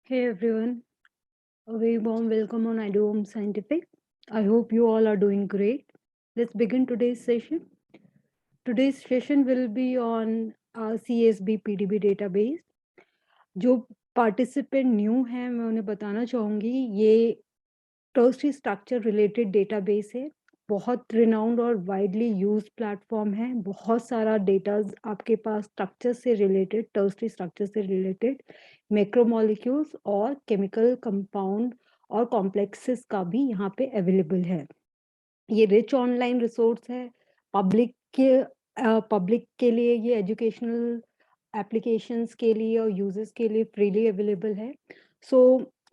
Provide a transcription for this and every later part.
Hey everyone, a very warm welcome on IDOM Scientific. I hope you all are doing great. Let's begin today's session. Today's session will be on CSB PDB database. जो participant new हैं मैं उन्हें बताना चाहूँगी ये tertiary structure related database है। बहुत renowned और वाइडली यूज्ड प्लेटफॉर्म है। बहुत सारा डेटाज आपके पास स्ट्रक्चर से रिलेटेड, टर्सरी स्ट्रक्चर से रिलेटेड, मैक्रोमोलिक्यूल्स और केमिकल कंपाउंड और कॉम्प्लेक्सेस का भी यहाँ पे अवेलेबल है। ये रिच ऑनलाइन रिसोर्स है। पब्लिक के लिए ये एजुकेशनल एप्लीकेशंस के लिए और यूजर्स के लिए फ्रीली अवेलेबल है। So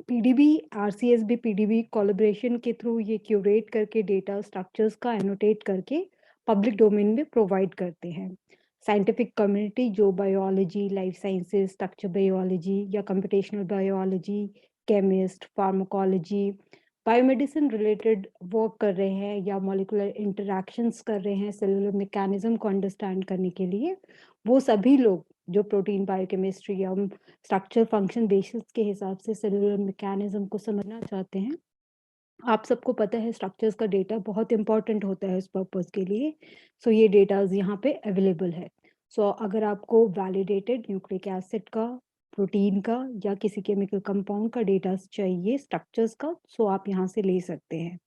PDB RCSB PDB collaboration के थ्रू ये क्यूरेट करके डेटा स्ट्रक्चर्स का एनोटेट करके पब्लिक डोमेन में प्रोवाइड करते हैं। साइंटिफिक कम्युनिटी जो biology, life sciences, structure biology या computational biology, chemist, pharmacology, biomedicine related work कर रहे हैं या मॉलिक्यूलर इंटरैक्शंस कर रहे हैं सेलुलर मैकेनिज्म को अंडरस्टैंड करने के लिए, वो सभी लोग जो प्रोटीन बायोकेमिस्ट्री या स्ट्रक्चर फंक्शन बेसिस के हिसाब से सेलुलर मैकेनिज्म को समझना चाहते हैं। आप सबको पता है स्ट्रक्चर्स का डेटा बहुत इंपॉर्टेंट होता है इस पर्पस के लिए। सो ये डेटाज यहाँ पे अवेलेबल है। सो अगर आपको वैलिडेटेड न्यूक्लिक एसिड का, प्रोटीन का या किसी केमिकल कंपाउंड का डेटा चाहिए स्ट्रक्चर्स का, सो आप यहाँ से ले सकते हैं।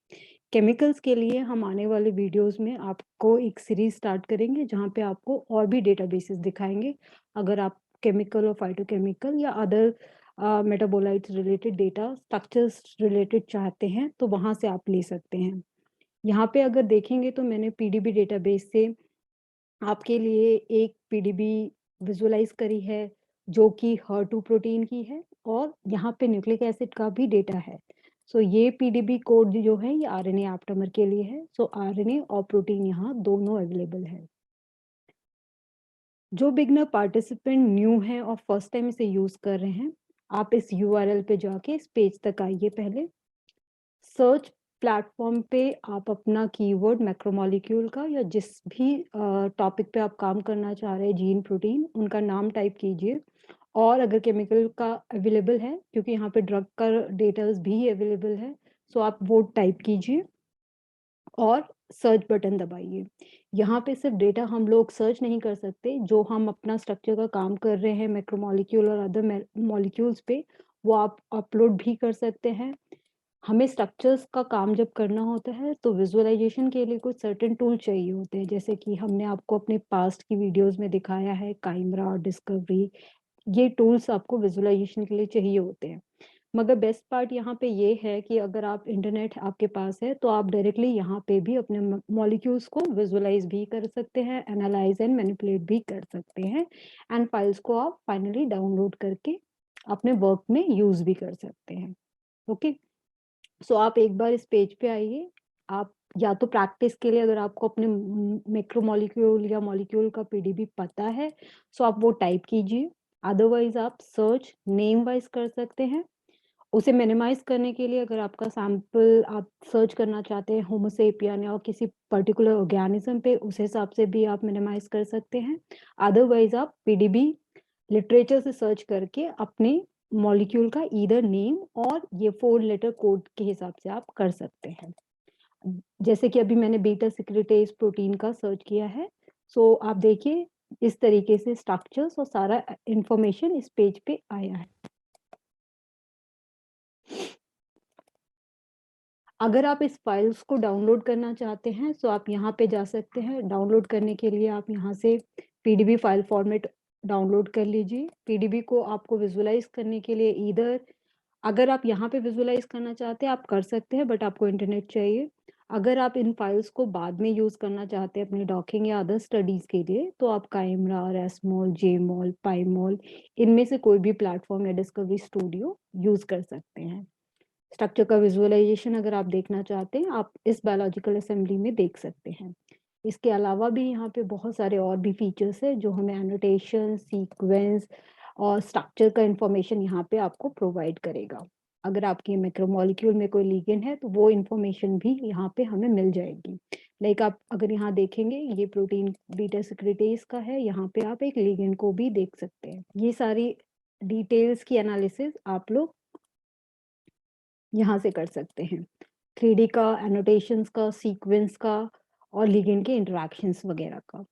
केमिकल्स के लिए हम आने वाले वीडियोस में आपको एक सीरीज स्टार्ट करेंगे जहाँ पे आपको और भी डेटाबेसेस दिखाएंगे। अगर आप केमिकल और फाइटोकेमिकल या other metabolites related data, structures related चाहते हैं तो वहाँ से आप ले सकते हैं। यहाँ पे अगर देखेंगे तो मैंने पीडीबी डेटाबेस से आपके लिए एक पीडीबी विजुअलाइज करी है जो कि HER2 प्रोटीन की है और यहाँ पे न्यूक्लिक एसिड का भी डेटा है। सो ये पीडीबी कोड जो है ये आरएनए एप्टामर के लिए है। सो आरएनए और प्रोटीन यहाँ दोनों अवेलेबल है। जो बिगनर पार्टिसिपेंट न्यू है और फर्स्ट टाइम इसे यूज कर रहे हैं, आप इस यूआरएल पे जाके इस पेज तक आइए। पहले सर्च प्लेटफॉर्म पे आप अपना कीवर्ड मैक्रोमोलिक्यूल का या जिस भी टॉपिक पे आप काम करना चाह रहे हैं, जीन, प्रोटीन, उनका नाम टाइप कीजिए। और अगर केमिकल का अवेलेबल है, क्योंकि यहाँ पे ड्रग का डेटाज भी अवेलेबल है, सो आप वो टाइप कीजिए और सर्च बटन दबाइए। यहाँ पे सिर्फ डेटा हम लोग सर्च नहीं कर सकते, जो हम अपना स्ट्रक्चर का काम कर रहे हैं मैक्रोमोलिक्यूल और अदर मॉलिक्यूल्स पे, वो आप अपलोड भी कर सकते हैं। हमें स्ट्रक्चर्स का काम जब करना होता है तो विजुअलाइजेशन के लिए कुछ सर्टेन टूल चाहिए होते हैं, जैसे कि हमने आपको अपने पास्ट की वीडियोस में दिखाया है, काइमरा, डिस्कवरी। ये टूल्स आपको विजुअलाइजेशन के लिए चाहिए होते हैं। मगर बेस्ट पार्ट यहाँ पे ये है कि अगर आप इंटरनेट आपके पास है तो आप डायरेक्टली यहाँ पे भी अपने मॉलिक्यूल्स को विजुअलाइज भी कर सकते हैं, एनालाइज एंड मैनिपुलेट भी कर सकते हैं, एंड फाइल्स को आप फाइनली डाउनलोड करके अपने वर्क में यूज भी कर सकते हैं। ओके, सो आप एक बार इस पेज पे आइए। आप या तो प्रैक्टिस के लिए अगर आपको अपने मैक्रोमोलिक्यूल या मॉलिक्यूल का पीडीबी पता है, सो आप वो टाइप कीजिए। अदरवाइज आप सर्च नेम वाइज कर सकते हैं। उसे मिनिमाइज करने के लिए अगर आपका सैंपल आप सर्च करना चाहते हैं होमोसेपियन या किसी पर्टिकुलर ऑर्गेनिज्म पे, उस हिसाब से भी आप मिनिमाइज कर सकते हैं। अदरवाइज आप पीडीबी लिटरेचर से सर्च करके अपने मॉलिक्यूल का ईदर नेम और ये 4 लेटर कोड के हिसाब से आप कर सकते हैं। जैसे कि अभी मैंने बीटा सेक्रेटेज प्रोटीन का सर्च किया है। सो आप देखिए इस तरीके से स्ट्रक्चर्स और सारा इंफॉर्मेशन इस पेज पे आया है। अगर आप इस फाइल्स को डाउनलोड करना चाहते हैं तो आप यहाँ पे जा सकते हैं। डाउनलोड करने के लिए आप यहाँ से पीडीबी फाइल फॉर्मेट डाउनलोड कर लीजिए। पीडीबी को आपको विजुअलाइज करने के लिए ईदर अगर आप यहाँ पे विजुअलाइज करना चाहते हैं आप कर सकते हैं, बट आपको इंटरनेट चाहिए। अगर आप इन फाइल्स को बाद में यूज करना चाहते हैं अपनी डॉकिंग या अदर स्टडीज के लिए, तो आप काइमरा, रेसमोल, जेमोल, पाइमोल, इनमें से कोई भी प्लेटफॉर्म या डिस्कवरी स्टूडियो यूज कर सकते हैं। स्ट्रक्चर का विजुअलाइजेशन अगर आप देखना चाहते हैं, आप इस बायोलॉजिकल असेंबली में देख सकते हैं। इसके अलावा भी यहाँ पे बहुत सारे और भी फीचर्स है जो हमें एनोटेशन, सीक्वेंस और स्ट्रक्चर का इंफॉर्मेशन यहाँ पे आपको प्रोवाइड करेगा। अगर आपकी मैक्रोमोलिक्यूल में कोई लिगेंड है तो वो इंफॉर्मेशन भी यहाँ पे हमें मिल जाएगी। लाइक आप अगर यहाँ देखेंगे ये प्रोटीन बीटा सेक्रेटेज का है, यहाँ पे आप एक लिगेंड को भी देख सकते हैं। ये सारी डिटेल्स की एनालिसिस आप लोग यहाँ से कर सकते हैं। 3D का, एनोटेशंस का, सीक्वेंस का और लिगेंड के इंटरैक्शंस वगैरह का।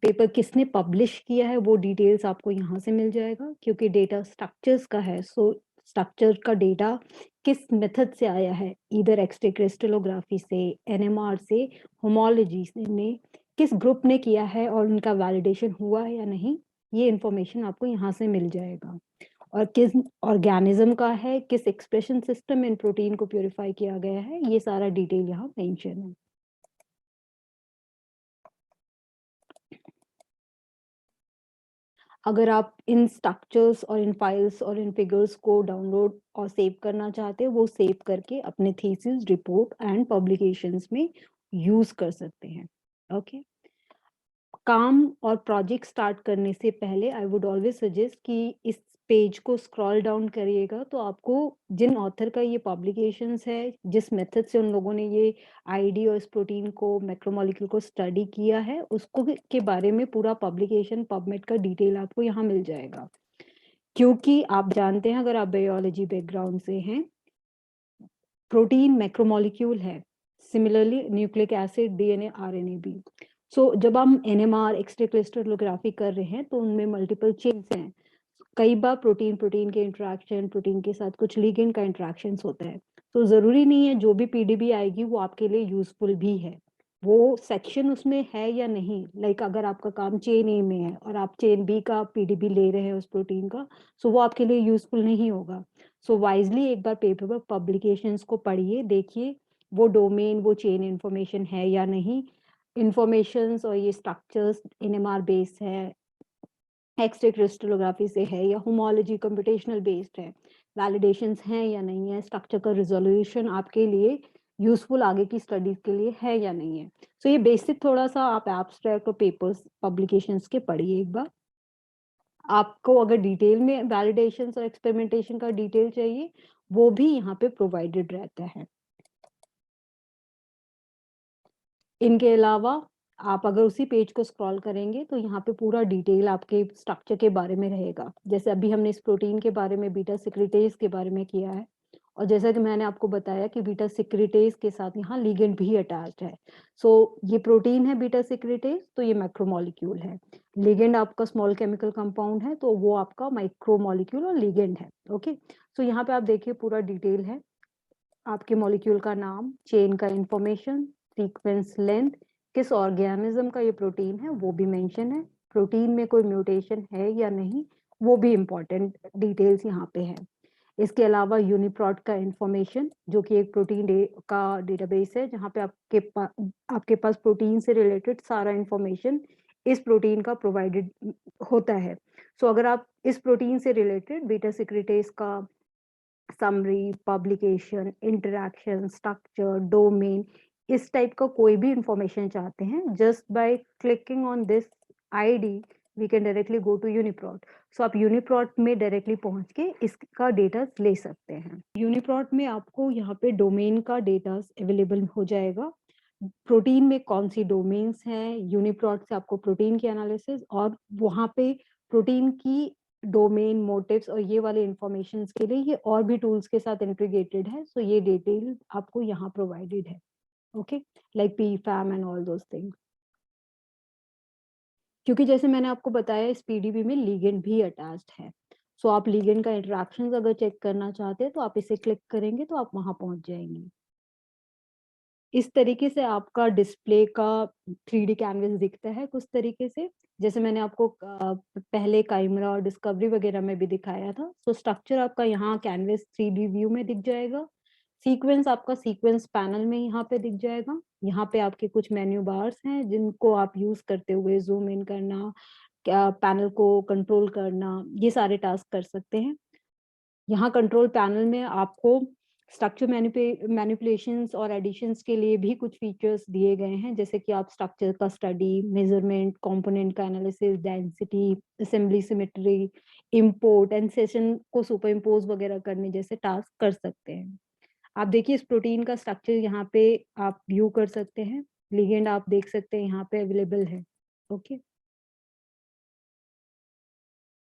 पेपर किसने पब्लिश किया है वो डिटेल्स आपको यहाँ से मिल जाएगा, क्योंकि डेटा स्ट्रक्चर्स का है, सो स्ट्रक्चर का डेटा किस मेथड से आया है, इधर एक्स-रे क्रिस्टलोग्राफी से, एनएमआर से, होमोलॉजी से में किस ग्रुप ने किया है और उनका वैलिडेशन हुआ है या नहीं, ये इन्फॉर्मेशन आपको यहाँ से मिल जाएगा। और किस ऑर्गेनिज्म का है, किस एक्सप्रेशन सिस्टम में इन प्रोटीन को प्यूरिफाई किया गया है, ये सारा डिटेल यहाँ मेंशन है। अगर आप इन स्ट्रक्चर्स और इन फाइल्स और इन फिगर्स को डाउनलोड और सेव करना चाहते हैं, वो सेव करके अपने थीसिस, रिपोर्ट एंड पब्लिकेशंस में यूज कर सकते हैं। ओके, काम और प्रोजेक्ट स्टार्ट करने से पहले आई वुड ऑलवेज सजेस्ट कि इस पेज को स्क्रॉल डाउन करिएगा, तो आपको जिन ऑथर का ये पब्लिकेशंस है, जिस मेथड से उन लोगों ने ये आईडी और इस प्रोटीन को, मैक्रोमोलेक्यूल को स्टडी किया है, उसको के बारे में पूरा पब्लिकेशन, पबमेड का डिटेल आपको यहाँ मिल जाएगा। क्योंकि आप जानते हैं, अगर आप बायोलॉजी बैकग्राउंड से हैं, प्रोटीन मैक्रोमोलेक्यूल है, similarly nucleic acid, DNA, RNA भी। सो जब हम एनएमआर, एक्स-रे क्रिस्टलोग्राफी कर रहे हैं, तो उनमें मल्टीपल चेन्स हैं। कई बार प्रोटीन प्रोटीन के इंटरेक्शन, प्रोटीन के साथ कुछ लिगेंड का इंटरेक्शंस होता है, तो जरूरी नहीं है जो भी पीडीबी आएगी वो आपके लिए यूजफुल भी है। वो सेक्शन उसमें है या नहीं, लाइक अगर आपका काम चेन ए में है और आप चेन बी का पीडीबी ले रहे हैं उस प्रोटीन का, सो वो आपके लिए यूजफुल नहीं होगा। सो वाइजली एक बार पेपर पर पब्लिकेशंस को पढ़िए, देखिए वो डोमेन, वो चेन इंफॉर्मेशन है या नहीं। इंफॉर्मेशंस और ये स्ट्रक्चर्स एनएमआर बेस है, एक्स-रे क्रिस्टलोग्राफी से है या होमोलॉजी कंप्यूटेशनल बेस्ड है, वैलिडेशंस हैं या नहीं है, स्ट्रक्चर का रिजोल्यूशन आपके लिए यूजफुल आगे की स्टडीज के लिए है या नहीं है। सो ये बेसिक थोड़ा सा आप एब्स्ट्रैक्ट और पेपर्स पब्लिकेशंस के पढ़िए एक बार। आपको अगर डिटेल में वैलिडेशंस और एक्सपेरिमेंटेशन का डिटेल चाहिए, वो भी यहाँ पे प्रोवाइडेड रहता है। इनके अलावा आप अगर उसी पेज को स्क्रॉल करेंगे, तो यहाँ पे पूरा डिटेल आपके स्ट्रक्चर के बारे में रहेगा। जैसे अभी हमने इस प्रोटीन के बारे में, बीटा सेक्रेटेज के बारे में किया है, और जैसा कि मैंने आपको बताया कि बीटा सेक्रेटेज के साथ यहाँ लिगेंड भी अटैच्ड है। सो ये प्रोटीन है बीटा सेक्रेटेज, तो ये मैक्रोमोलेक्यूल है। लिगेंड आपका स्मॉल केमिकल कंपाउंड है, तो वो आपका माइक्रोमोलेक्यूल और लिगेंड है। ओके, सो यहाँ पे आप देखिए पूरा डिटेल है, आपके मॉलिक्यूल का नाम, चेन का इंफॉर्मेशन, सीक्वेंस लेंथ, किस ऑर्गेनिज्म का ये प्रोटीन है वो भी मेंशन है, प्रोटीन में कोई म्यूटेशन है या नहीं वो भी इम्पोर्टेंट डिटेल्स यहाँ पे है। इसके अलावा यूनिप्रोट का इंफॉर्मेशन, जो कि एक प्रोटीन का डेटाबेस है, जहाँ पे आपके पास प्रोटीन से रिलेटेड सारा इंफॉर्मेशन इस प्रोटीन का प्रोवाइडेड होता है। सो अगर आप इस प्रोटीन से रिलेटेड बीटा सेक्रेटेज का summary, publication, interaction, structure, domain, इस टाइप का कोई भी इंफॉर्मेशन चाहते हैं, just by clicking on this ID we can directly go to UniProt. So आप यूनिप्रोट में डायरेक्टली पहुंच के इसका डेटा ले सकते हैं। यूनिप्रोट में आपको यहाँ पे डोमेन का डेटा अवेलेबल हो जाएगा, प्रोटीन में कौन सी डोमेन्स हैं, यूनिप्रोट से आपको प्रोटीन की एनालिसिस, और वहाँ पे प्रोटीन की डोमेन, मोटिव्स और ये वाले इंफॉर्मेशंस के लिए ये और भी टूल्स के साथ इंटीग्रेटेड है। सो ये डिटेल आपको यहाँ प्रोवाइडेड है। Okay, like Pfam and all those things. क्योंकि जैसे मैंने आपको बताया, इस पीडीबी में लिगेंड भी अटैच्ड है। सो आप लिगेंड का इंटरेक्शंस अगर चेक करना चाहते हैं, तो आप इसे क्लिक करेंगे तो आप वहां पहुंच जाएंगे। इस तरीके से आपका डिस्प्ले का 3D कैनवस दिखता है कुछ तरीके से, जैसे मैंने आपको पहले काइमरा और डिस्कवरी वगैरह में भी दिखाया था। सो स्ट्रक्चर आपका यहाँ कैनवस 3D व्यू में दिख जाएगा, सीक्वेंस आपका सीक्वेंस पैनल में यहाँ पे दिख जाएगा। यहाँ पे आपके कुछ मेन्यू बार्स हैं जिनको आप यूज करते हुए जूम इन करना, पैनल को कंट्रोल करना, ये सारे टास्क कर सकते हैं। यहाँ कंट्रोल पैनल में आपको स्ट्रक्चर मैनिपुलेशंस और एडिशंस के लिए भी कुछ फीचर्स दिए गए हैं, जैसे कि आप स्ट्रक्चर का स्टडी, मेजरमेंट, कंपोनेंट का analysis, density, assembly symmetry, import and session को सुपर इम्पोज वगैरह करने जैसे टास्क कर सकते हैं। आप देखिए इस प्रोटीन का स्ट्रक्चर यहाँ पे आप व्यू कर सकते हैं, लिगेंड आप देख सकते हैं यहाँ पे अवेलेबल है। ओके,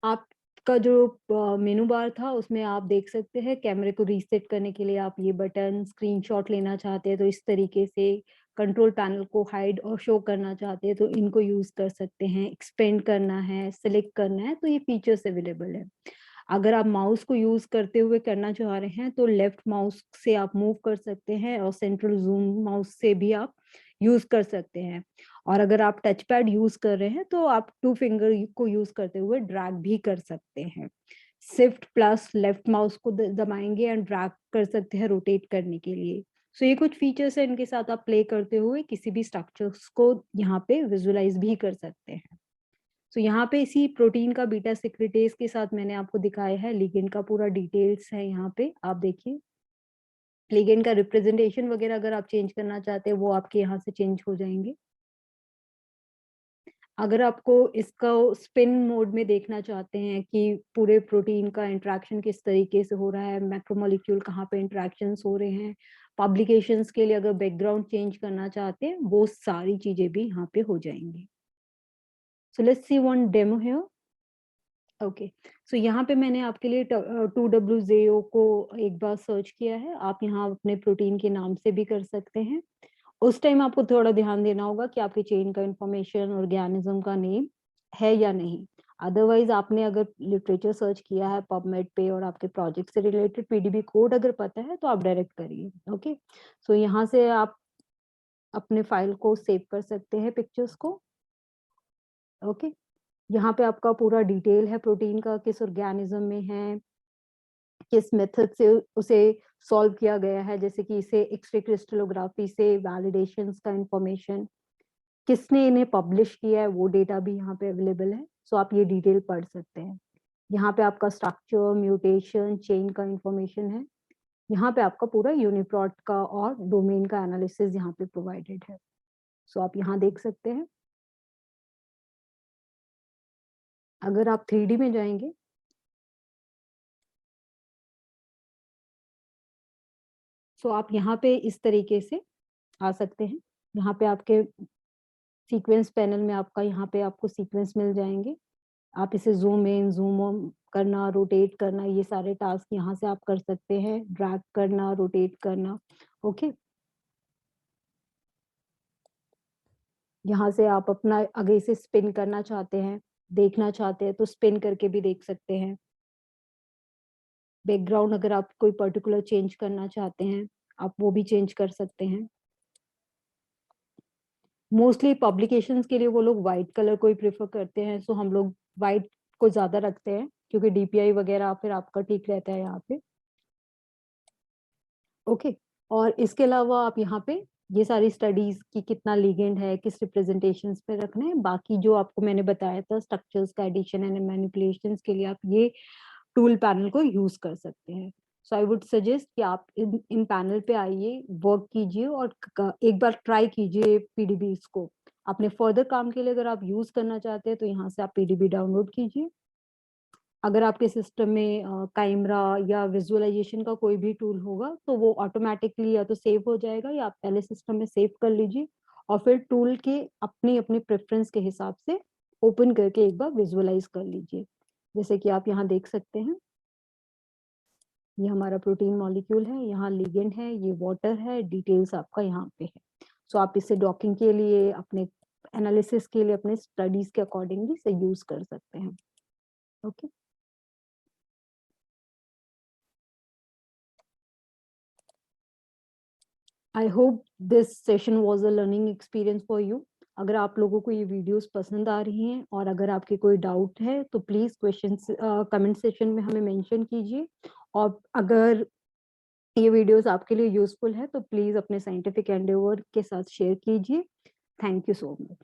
आप उसका जो मेनू बार था उसमें आप देख सकते हैं कैमरे को रीसेट करने के लिए आप ये बटन, स्क्रीनशॉट लेना चाहते हैं तो इस तरीके से, कंट्रोल पैनल को हाइड और शो करना चाहते हैं तो इनको यूज कर सकते हैं, एक्सपेंड करना है, सिलेक्ट करना है तो ये फीचर्स अवेलेबल है। अगर आप माउस को यूज करते हुए करना चाह रहे हैं तो लेफ्ट माउस से आप मूव कर सकते हैं और सेंट्रल जूम माउस से भी आप यूज कर सकते हैं। और अगर आप टच पैड यूज कर रहे हैं तो आप 2 फिंगर को यूज करते हुए ड्रैग भी कर सकते हैं। शिफ्ट प्लस लेफ्ट माउस को दबाएंगे एंड ड्रैग कर सकते हैं रोटेट करने के लिए। सो ये कुछ फीचर्स है, इनके साथ आप प्ले करते हुए किसी भी स्ट्रक्चर्स को यहाँ पे विजुअलाइज भी कर सकते हैं। सो यहाँ पे इसी प्रोटीन का बीटा सेक्रेटेज के साथ मैंने आपको दिखाया है, लिगेंड का पूरा डिटेल्स है यहाँ पे, आप देखिए। लिगेंड का रिप्रेजेंटेशन वगैरह अगर आप चेंज करना चाहते हैं वो आपके यहाँ से चेंज हो जाएंगे। अगर आपको इसका स्पिन मोड में देखना चाहते हैं कि पूरे प्रोटीन का इंटरेक्शन किस तरीके से हो रहा है, मैक्रोमोलेक्यूल कहाँ पे इंटरेक्शंस हो रहे हैं, पब्लिकेशंस के लिए अगर बैकग्राउंड चेंज करना चाहते हैं वो सारी चीजें भी यहाँ पे हो जाएंगी। So let's see one demo here. Okay, so यहाँ पे मैंने आपके लिए 2WZO को एक बार सर्च किया है। आप यहाँ अपने प्रोटीन के नाम से भी कर सकते हैं। उस टाइम आपको थोड़ा ध्यान देना होगा कि आपकी चेन का इंफॉर्मेशन ऑर्गेनिज्म का नेम है या नहीं। अदरवाइज आपने अगर लिटरेचर सर्च किया है पबमेड पे और आपके प्रोजेक्ट से रिलेटेड पीडीबी कोड अगर पता है तो आप डायरेक्ट करिए। ओके, सो यहाँ से आप अपने फाइल को सेव कर सकते हैं, पिक्चर्स को। ओके, यहाँ पे आपका पूरा डिटेल है प्रोटीन का, किस ऑर्गेनिज्म में है, किस मेथड से उसे सॉल्व किया गया है, जैसे कि इसे एक्स-रे क्रिस्टलोग्राफी से वैलिडेशंस का इंफॉर्मेशन, किसने इन्हें पब्लिश किया है वो डेटा भी यहाँ पे अवेलेबल है। सो आप ये डिटेल पढ़ सकते हैं। यहाँ पे आपका स्ट्रक्चर, म्यूटेशन, चेन का इंफॉर्मेशन है। यहाँ पे आपका पूरा यूनिप्रोट का और डोमेन का एनालिसिस यहाँ पे प्रोवाइडेड है। सो आप यहाँ देख सकते हैं। अगर आप 3D में जाएंगे सो आप यहाँ पे इस तरीके से आ सकते हैं। यहाँ पे आपके सीक्वेंस पैनल में आपका यहाँ पे आपको सीक्वेंस मिल जाएंगे। आप इसे ज़ूम इन, ज़ूम ऑन करना, रोटेट करना, ये सारे टास्क यहाँ से आप कर सकते हैं। ड्रैग करना, रोटेट करना। ओके, यहाँ से आप अपना अगर इसे स्पिन करना चाहते हैं, देखना चाहते हैं तो स्पिन करके भी देख सकते हैं। बैकग्राउंड अगर आप कोई पर्टिकुलर चेंज करना चाहते हैं आप वो भी चेंज कर सकते हैं। मोस्टली पब्लिकेशंस के लिए वो लोग वाइट कलर को ही प्रेफर करते हैं, सो हम लोग वाइट को ज्यादा रखते हैं क्योंकि डीपीआई वगैरह फिर आपका ठीक रहता है यहाँ पे। ओके, और इसके अलावा आप यहाँ पे ये सारी स्टडीज की कितना लिगेंड है, किस रिप्रेजेंटेशंस पे रखना है, बाकी जो आपको मैंने बताया था स्ट्रक्चर्स का एडिशन एंड मैनिपुलेशंस के लिए आप ये टूल पैनल को यूज कर सकते हैं। सो आई वुड सजेस्ट कि आप इन पैनल पे आइए, वर्क कीजिए और एक बार ट्राई कीजिए पीडीबीज को। अपने फर्दर काम के लिए अगर आप यूज करना चाहते हैं तो यहाँ से आप पीडीबी डाउनलोड कीजिए। अगर आपके सिस्टम में काइमरा या विजुअलाइजेशन का कोई भी टूल होगा तो वो ऑटोमेटिकली या तो सेव हो जाएगा या आप पहले सिस्टम में सेव कर लीजिए और फिर टूल के अपनी अपनी प्रेफरेंस के हिसाब से ओपन करके एक बार विजुअलाइज कर लीजिए। जैसे कि आप यहाँ देख सकते हैं, ये हमारा प्रोटीन मॉलिक्यूल है, यहाँ लिगेंड है, ये वाटर है, डिटेल्स आपका यहाँ पे है। सो आप इसे डॉकिंग के लिए, अपने एनालिसिस के लिए, अपने स्टडीज के अकॉर्डिंगली इसे यूज कर सकते हैं। Okay, I hope this session was a learning experience for you. अगर आप लोगों को ये वीडियोस पसंद आ रही हैं और अगर आपके कोई डाउट है तो प्लीज क्वेश्चन कमेंट सेक्शन में हमें मेंशन कीजिए। और अगर ये वीडियोस आपके लिए यूजफुल है तो प्लीज अपने साइंटिफिक एंडेवर के साथ शेयर कीजिए। Thank you so much.